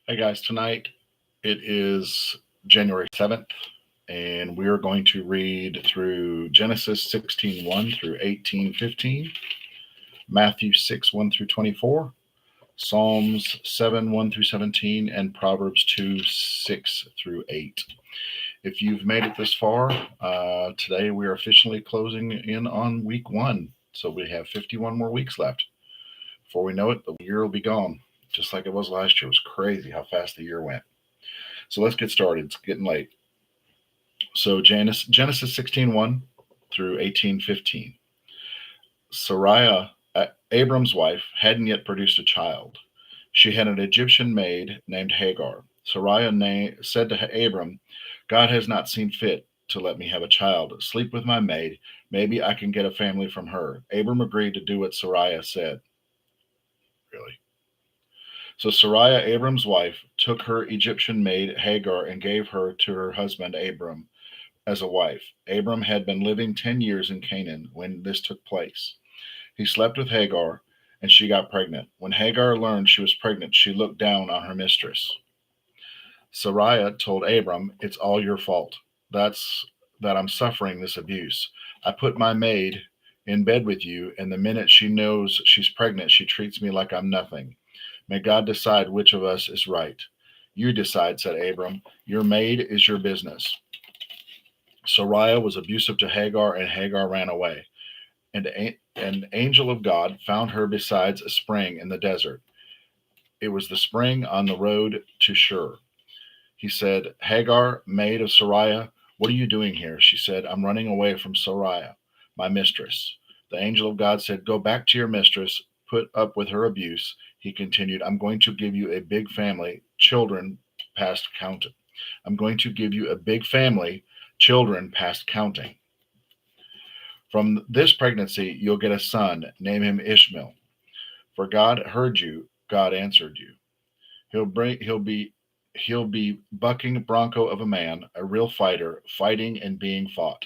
Hey guys, tonight it is January 7th, and we are going to read through Genesis 16:1 through 18:15, Matthew 6 1 through 24, Psalms 7 1 through 17, and Proverbs 2 6 through 8. If you've made it this far, today we are officially closing in on week one. So we have 51 more weeks left. Before we know it, the year will be gone, just like it was last year. It was crazy how fast the year went. So let's get started. It's getting late. So Genesis 16:1 through 18:15. Sarai, Abram's wife, hadn't yet produced a child. She had an Egyptian maid named Hagar. Sarai said to Abram, God has not seen fit to let me have a child. Sleep with my maid. Maybe I can get a family from her. Abram agreed to do what Sarai said. Really? So Sarai, Abram's wife, took her Egyptian maid Hagar and gave her to her husband Abram as a wife. Abram had been living 10 years in Canaan when this took place. He slept with Hagar, and she got pregnant. When Hagar learned she was pregnant, she looked down on her mistress. Sarai told Abram, It's all your fault. That's that I'm suffering this abuse. I put my maid in bed with you, and the minute she knows she's pregnant, she treats me like I'm nothing. May God decide which of us is right. You decide, said Abram. Your maid is your business. Sarai was abusive to Hagar, and Hagar ran away. And an angel of God found her beside a spring in the desert. It was the spring on the road to Shur. He said, Hagar, maid of Sarai, what are you doing here? She said, I'm running away from Sarai, my mistress. The angel of God said, Go back to your mistress, put up with her abuse. He continued, I'm going to give you a big family, children past counting. I'm going to give you a big family, children past counting. From this pregnancy, you'll get a son. Name him Ishmael. For God heard you. God answered you. He'll bring. He'll be bucking bronco of a man, a real fighter, fighting and being fought.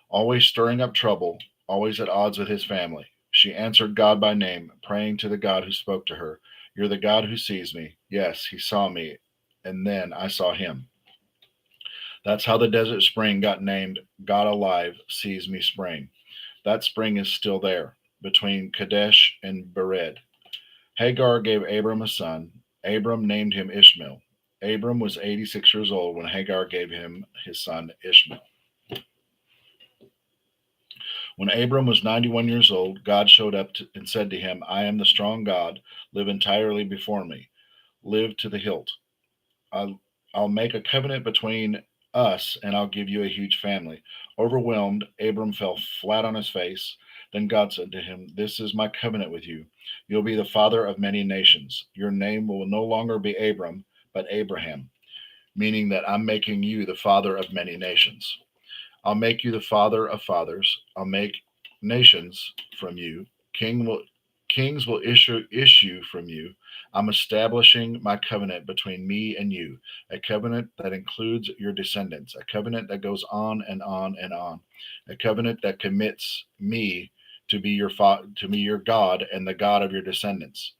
Always stirring up trouble. Always at odds with his family. She answered God by name, praying to the God who spoke to her. You're the God who sees me. Yes, he saw me, and then I saw him. That's how the desert spring got named God Alive Sees Me Spring. That spring is still there, between Kadesh and Bered. Hagar gave Abram a son. Abram named him Ishmael. Abram was 86 years old when Hagar gave him his son Ishmael. When Abram was 91 years old, God showed up and said to him, I am the strong God. Live entirely before me. Live to the hilt. I'll, I'll make a covenant between us, and I'll give you a huge family. Overwhelmed, Abram fell flat on his face. Then God said to him, This is my covenant with you. You'll be the father of many nations. Your name will no longer be Abram, but Abraham, meaning that I'm making you the father of many nations. I'll make you the father of fathers. I'll make nations from you. King will Kings will issue from you. I'm establishing my covenant between me and you, a covenant that includes your descendants, a covenant that goes on and on and on, a covenant that commits me to be your God and the God of your descendants.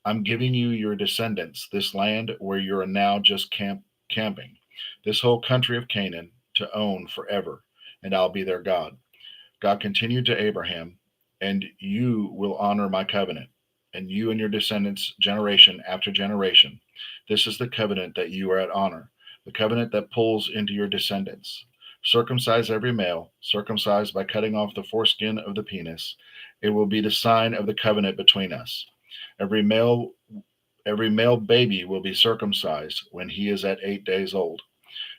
I'm giving you your descendants this land where you're now just camping, this whole country of Canaan to own forever, and I'll be their God. God continued to Abraham, and you will honor my covenant, and you and your descendants, generation after generation. This is the covenant that you are at honor, the covenant that pulls into your descendants. Circumcise every male, circumcised by cutting off the foreskin of the penis. It will be the sign of the covenant between us. Every male every male baby will be circumcised when he is at 8 days old.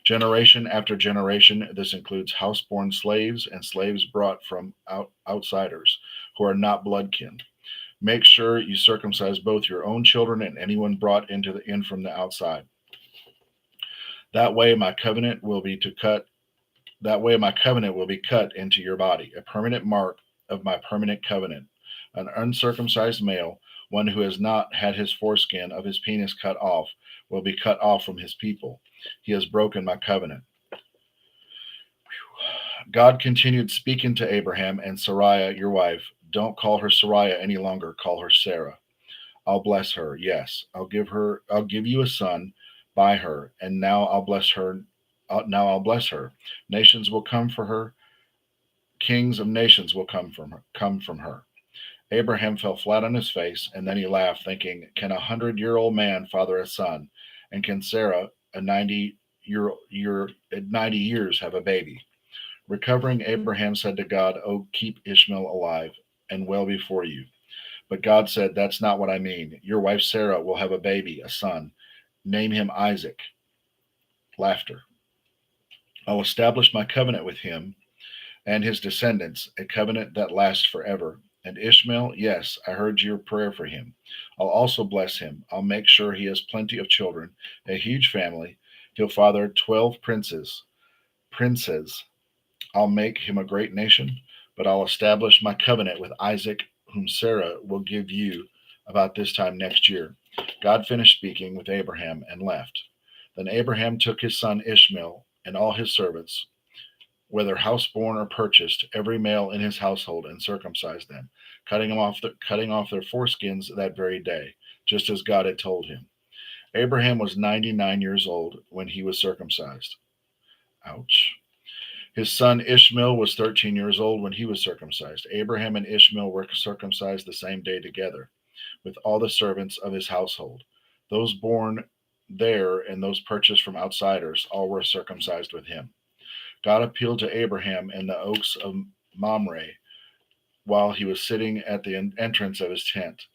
Generation after generation, this includes houseborn slaves and slaves brought from outsiders who are not bloodkin. Make sure you circumcise both your own children and anyone brought in from the outside. That way my covenant will be to cut that way my covenant will be cut into your body, a permanent mark of my permanent covenant. An uncircumcised male, one who has not had his foreskin of his penis cut off, will be cut off from his people. He has broken my covenant. God continued speaking to Abraham and Sarai, your wife. Don't call her Sarai any longer, call her Sarah. I'll bless her. Yes, I'll give you a son by her, and now I'll bless her. Now I'll bless her. Nations will come for her. Kings of nations will come from her. Abraham fell flat on his face, and then he laughed, thinking, "Can a 100-year-old man father a son? And can Sarah, a 90 years, have a baby?" Recovering, Abraham said to God, "Oh, keep Ishmael alive and well before you." But God said, "That's not what I mean. Your wife Sarah will have a baby, a son. Name him Isaac." Laughter. "I'll establish my covenant with him and his descendants, a covenant that lasts forever. And Ishmael, yes, I heard your prayer for him. I'll also bless him. I'll make sure he has plenty of children, a huge family. He'll father 12 princes. I'll make him a great nation, but I'll establish my covenant with Isaac, whom Sarah will give you about this time next year." God finished speaking with Abraham and left. Then Abraham took his son Ishmael and all his servants, whether house-born or purchased, every male in his household, and circumcised them, cutting off their foreskins that very day, just as God had told him. Abraham was 99 years old when he was circumcised. Ouch. His son Ishmael was 13 years old when he was circumcised. Abraham and Ishmael were circumcised the same day together, with all the servants of his household. Those born there and those purchased from outsiders, all were circumcised with him. God appealed to Abraham in the oaks of Mamre while he was sitting at the entrance of his tent.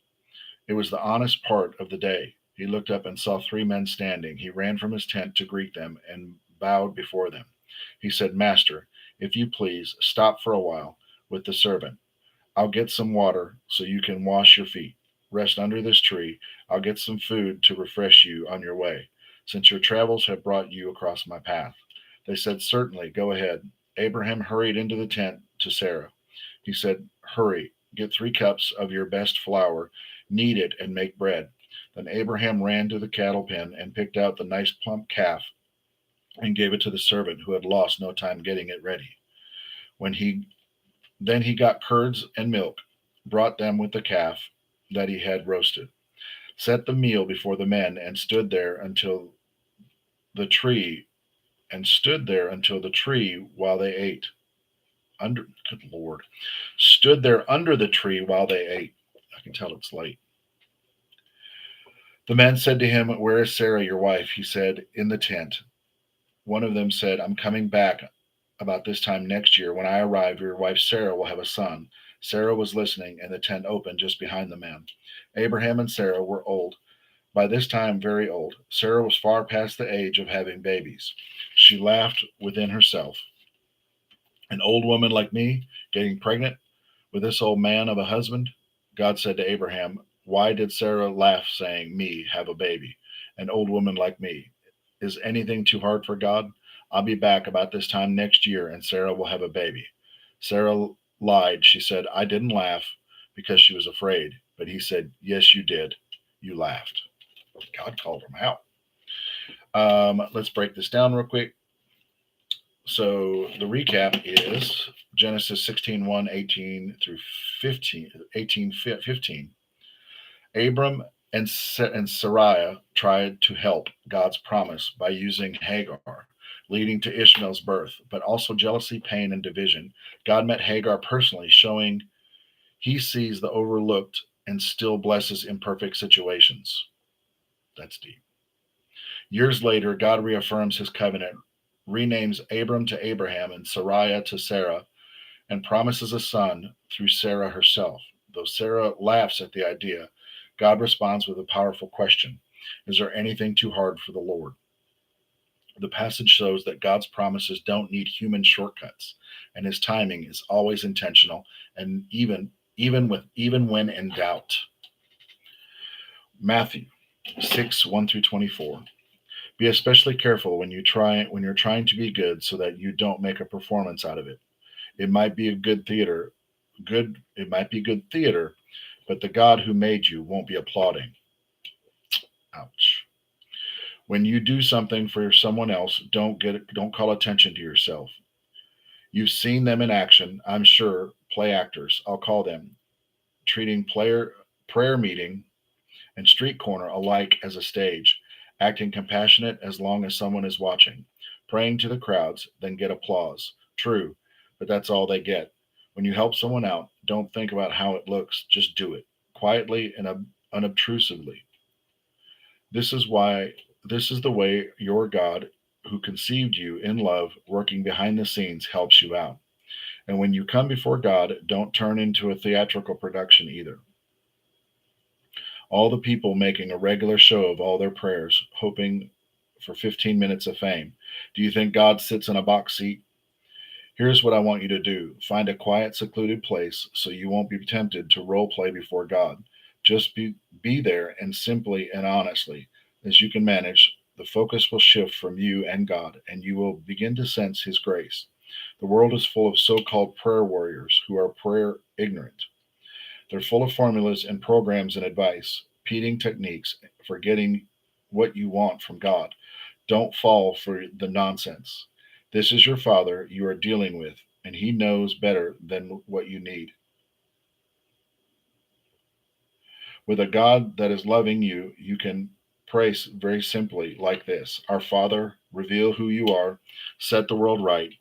It was the honest part of the day. He looked up and saw three men standing. He ran from his tent to greet them and bowed before them. He said, "Master, if you please, stop for a while with the servant. I'll get some water so you can wash your feet. Rest under this tree. I'll get some food to refresh you on your way, since your travels have brought you across my path." They said, "Certainly, go ahead." Abraham hurried into the tent to Sarah. He said, "Hurry, get 3 cups of your best flour, knead it, and make bread." Then Abraham ran to the cattle pen and picked out the nice plump calf and gave it to the servant who had lost no time getting it ready. When he Then he got curds and milk, brought them with the calf that he had roasted, set the meal before the men, the tree and stood there until the tree while they ate. Under Good Lord. Stood there under the tree while they ate. I can tell it's late. The men said to him, "Where is Sarah, your wife?" He said, "In the tent." One of them said, "I'm coming back about this time next year. When I arrive, your wife Sarah will have a son." Sarah was listening, and the tent opened just behind the men. Abraham and Sarah were old, by this time very old. Sarah was far past the age of having babies. She laughed within herself. "An old woman like me getting pregnant with this old man of a husband?" God said to Abraham, "Why did Sarah laugh, saying, 'Me, have a baby, an old woman like me'? Is anything too hard for God? I'll be back about this time next year, and Sarah will have a baby." Sarah lied. She said, "I didn't laugh," because she was afraid. But he said, "Yes, you did. You laughed." God called him out. Let's break this down real quick. So the recap is Genesis 16:1, 18 through 15, 18:15. Abram and Sarai tried to help God's promise by using Hagar, leading to Ishmael's birth, but also jealousy, pain, and division. God met Hagar personally, showing he sees the overlooked and still blesses imperfect situations. That's deep. Years later, God reaffirms his covenant, renames Abram to Abraham and Sarai to Sarah, and promises a son through Sarah herself. Though Sarah laughs at the idea, God responds with a powerful question: Is there anything too hard for the Lord? The passage shows that God's promises don't need human shortcuts, and his timing is always intentional, and even when in doubt. Matthew 6:1 through 24. Be especially careful when you're trying to be good, so that you don't make a performance out of it. It might be good theater, but the God who made you won't be applauding. Ouch. When you do something for someone else, don't call attention to yourself. You've seen them in action, I'm sure, play actors, I'll call them, treating prayer meeting and street corner alike as a stage, acting compassionate as long as someone is watching, praying to the crowds, then get applause. True, but that's all they get. When you help someone out, don't think about how it looks, just do it, quietly and unobtrusively. This is why this is the way your God, who conceived you in love, working behind the scenes, helps you out. And when you come before God, don't turn into a theatrical production either. All the people making a regular show of all their prayers, hoping for 15 minutes of fame. Do you think God sits in a box seat? Here's what I want you to do: find a quiet, secluded place so you won't be tempted to role play before God. Just be there and simply and honestly as you can manage. The focus will shift from you and God, and you will begin to sense His grace. The world is full of so called prayer warriors who are prayer ignorant. They're full of formulas and programs and advice, repeating techniques for getting what you want from God. Don't fall for the nonsense. This is your Father you are dealing with, and He knows better than what you need. With a God that is loving you, you can pray very simply like this: Our Father, reveal who you are, set the world right,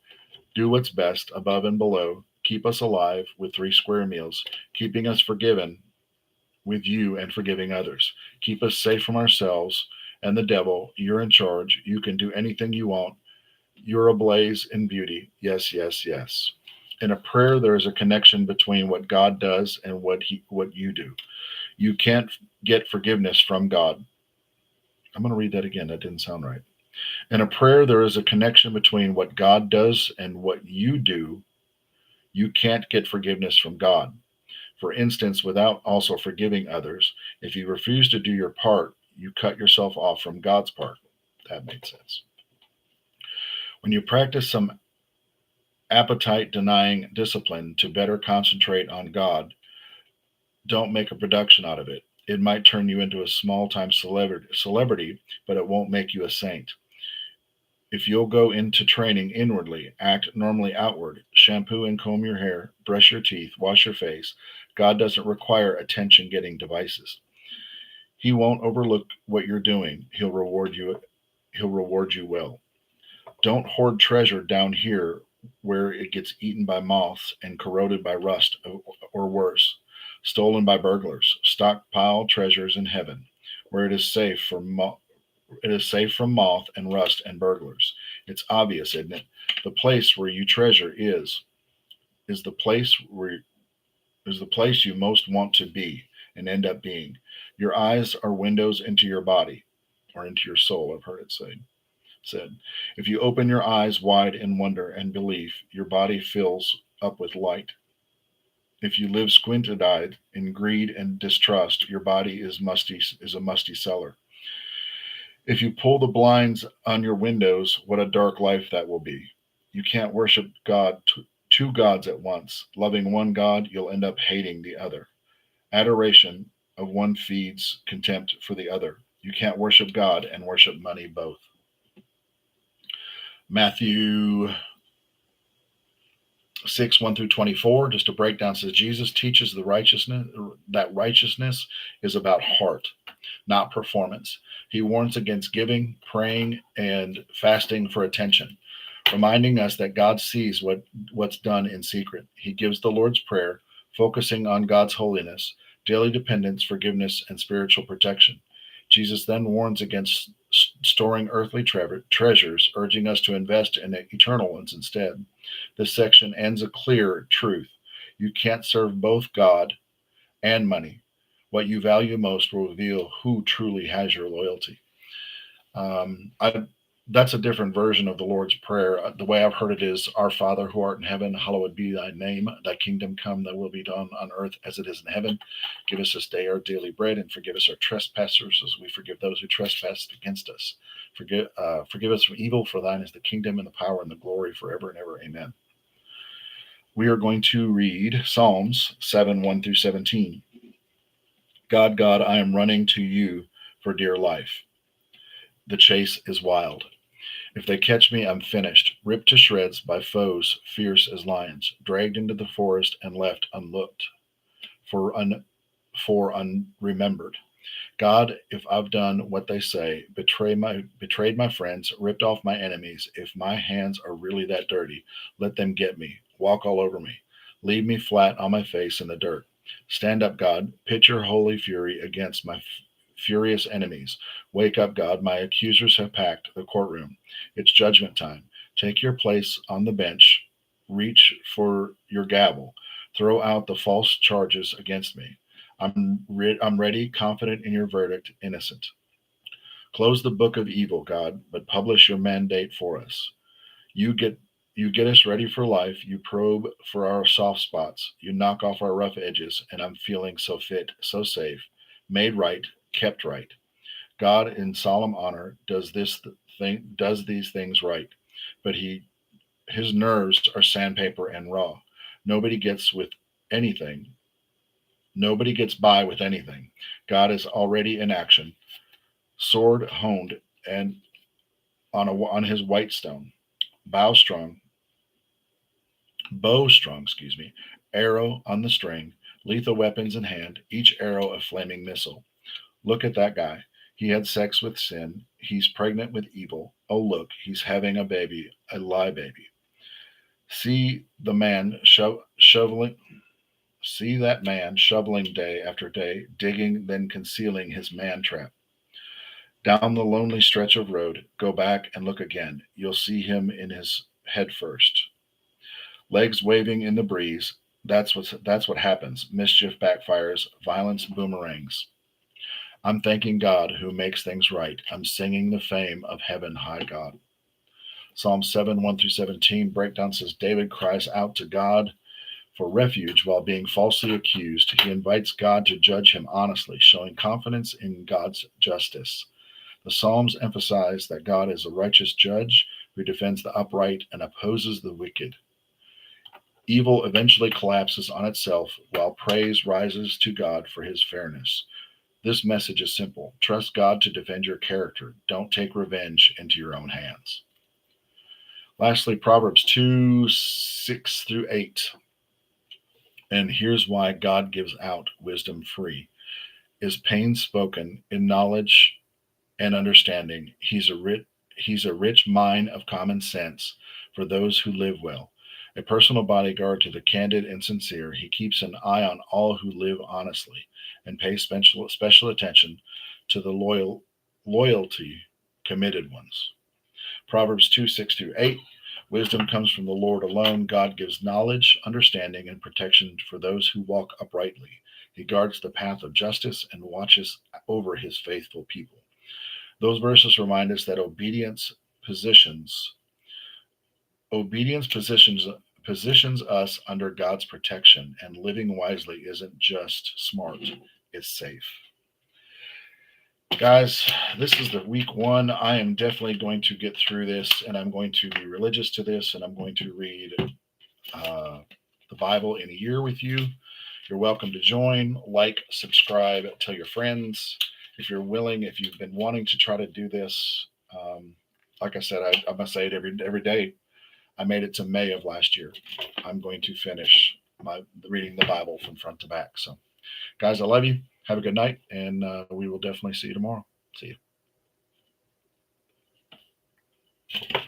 do what's best above and below, keep us alive with 3 square meals, keeping us forgiven with you and forgiving others. Keep us safe from ourselves and the devil. You're in charge. You can do anything you want. You're ablaze in beauty. Yes, yes, yes. In a prayer, there is a connection between what God does and what you do. You can't get forgiveness from God. I'm going to read that again. That didn't sound right. In a prayer, there is a connection between what God does and what you do. You can't get forgiveness from God. For instance, without also forgiving others, if you refuse to do your part, you cut yourself off from God's part. That makes sense. When you practice some appetite denying discipline to better concentrate on God, don't make a production out of it. It might turn you into a small time celebrity, but it won't make you a saint. If you'll go into training inwardly, act normally outward, shampoo and comb your hair, brush your teeth, wash your face, God doesn't require attention getting devices. He won't overlook what you're doing. He'll reward you well. Don't hoard treasure down here where it gets eaten by moths and corroded by rust or worse, stolen by burglars. Stockpile treasures in heaven, where it is safe from moth and rust and burglars. It's obvious, isn't it? The place where you treasure is the place where is the place you most want to be and end up being. Your eyes are windows into your body or into your soul, I've heard it said. If you open your eyes wide in wonder and belief, your body fills up with light. If you live squinted eyed in greed and distrust, your body is a musty cellar. If you pull the blinds on your windows, what a dark life that will be. You can't worship two gods at once. Loving one God, you'll end up hating the other. Adoration of one feeds contempt for the other. You can't worship God and worship money both. Matthew 6, 1 through 24, just a breakdown, says Jesus teaches that righteousness is about heart, not performance. He warns against giving, praying, and fasting for attention, reminding us that God sees what's done in secret. He gives the Lord's Prayer, focusing on God's holiness, daily dependence, forgiveness, and spiritual protection. Jesus then warns against storing earthly treasures, urging us to invest in eternal ones instead. This section ends a clear truth. You can't serve both God and money. What you value most will reveal who truly has your loyalty. I That's a different version of the Lord's Prayer. The way I've heard it is, Our Father who art in heaven, hallowed be thy name. Thy kingdom come, thy will be done on earth as it is in heaven. Give us this day our daily bread, and forgive us our trespasses as we forgive those who trespass against us. Forgive us from evil, for thine is the kingdom and the power and the glory forever and ever. Amen. We are going to read Psalms 7, 1 through 17. God, God, I am running to you for dear life. The chase is wild. If they catch me, I'm finished, ripped to shreds by foes fierce as lions, dragged into the forest and left unlooked, for unremembered. God, if I've done what they say, betrayed my friends, ripped off my enemies, if my hands are really that dirty, let them get me, walk all over me, leave me flat on my face in the dirt. Stand up, God, pit your holy fury against my furious enemies. Wake up, God, my accusers have packed the courtroom. It's judgment time. Take your place on the bench, reach for your gavel, throw out the false charges against me. I'm ready, confident in your verdict, innocent. Close the book of evil, God, but publish your mandate for us. You get you get us ready for life. You probe for our soft spots. You knock off our rough edges, and I'm feeling so fit, so safe, made right, kept right. God, in solemn honor, does these things right, but his nerves are sandpaper and raw. Nobody gets with anything Nobody gets by with anything. God is already in action, sword honed and on his white stone, bow strong, bow strong, excuse me, arrow on the string, lethal weapons in hand, each arrow a flaming missile. Look at that guy. He had sex with sin. He's pregnant with evil. Oh, look, he's having a baby, a lie baby. See the man shoveling. See that man shoveling day after day, digging, then concealing his man trap. Down the lonely stretch of road, go back and look again. You'll see him in his head first. Legs waving in the breeze. That's what happens. Mischief backfires, violence boomerangs. I'm thanking God who makes things right. I'm singing the fame of heaven, high God. Psalm 7, 1 through 17 breakdown says David cries out to God for refuge while being falsely accused. He invites God to judge him honestly, showing confidence in God's justice. The Psalms emphasize that God is a righteous judge who defends the upright and opposes the wicked. Evil eventually collapses on itself while praise rises to God for his fairness. This message is simple. Trust God to defend your character. Don't take revenge into your own hands. Lastly, Proverbs 2, 6 through 8. And here's why God gives out wisdom free. Is pain spoken in knowledge and understanding. He's a rich mine of common sense for those who live well. A personal bodyguard to the candid and sincere, he keeps an eye on all who live honestly and pays special attention to the loyalty committed ones. Proverbs 2, 6 through 8. Wisdom comes from the Lord alone. God gives knowledge, understanding, and protection for those who walk uprightly. He guards the path of justice and watches over his faithful people. Those verses remind us that positions obedience positions us under God's protection, and living wisely isn't just smart, it's safe. Guys, this is the week one. I am definitely going to get through this, and I'm going to be religious to this, and I'm going to read uh, the Bible in a year with you. You're welcome to join, like, subscribe, tell your friends. If you're willing, if you've been wanting to try to do this, like I said, I'm gonna say it every day. I made it to May of last year. I'm going to finish my reading the Bible from front to back. So, guys, I love you. Have a good night, and we will definitely see you tomorrow. See you.